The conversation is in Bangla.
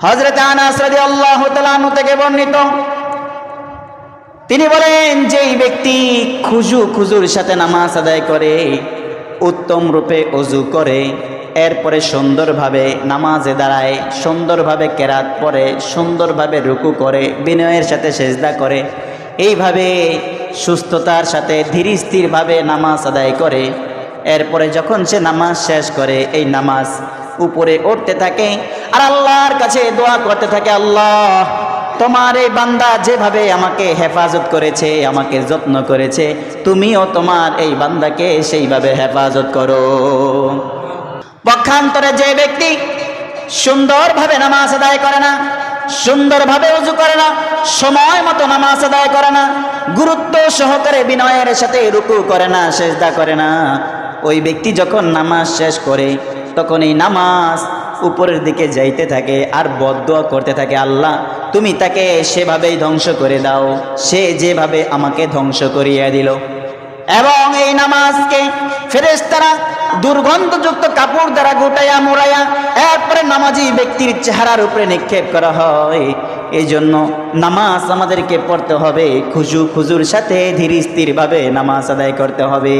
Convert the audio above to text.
হযরত আনাস রাদিয়াল্লাহু তাআলা আনহু থেকে বর্ণিত, তিনি বলেন, যেই ব্যক্তি খুজুর সাথে নামাজ আদায় করে, উত্তম রূপে ওযু করে, এরপরে সুন্দরভাবে নামাজে দাঁড়ায়, সুন্দরভাবে কেরাত পড়ে, সুন্দরভাবে রুকু করে, বিনয়ের সাথে সেজদা করে, এইভাবে সুস্থতার সাথে ধীর স্থিরভাবে নামাজ আদায় করে, এরপরে যখন সে নামাজ শেষ করে, এই নামাজ উপরে উঠতে থাকে আর আল্লাহর কাছে দোয়া করতে থাকে, আল্লাহ, তোমার এই বান্দা যেভাবে আমাকে হেফাজত করেছে, আমাকে যত্ন করেছে, তুমিও তোমার এই বান্দাকে সেইভাবে হেফাজত করো। পক্ষান্তরে যে ব্যক্তি সুন্দরভাবে নামাজ আদায় করে না, সুন্দরভাবে ওযু করে না, সময় মতো নামাজ আদায় করে না, গুরুত্ব সহকারে বিনয়ের সাথে রুকু করে না, সেজদা করে না, ওই ব্যক্তি যখন নামাজ শেষ করে তখন এই নামাজ উপরের দিকে যাইতে থাকে আর বদদুয়া করতে থাকে, আল্লাহ, তুমি তাকে সেভাবেই ধ্বংস করে দাও, সে যেভাবে আমাকে ধ্বংস করিয়া দিল। এবং এই নামাজকে ফেরেশতারা দুর্গন্ধযুক্ত কাপড় দ্বারা গোটাইয়া মোড়াইয়া এরপরে নামাজি ব্যক্তির চেহারার উপরে নিক্ষেপ করা হয়। এই জন্য নামাজ আমাদেরকে পড়তে হবে খুজুর সাথে, ধীর স্থিরভাবে নামাজ আদায় করতে হবে।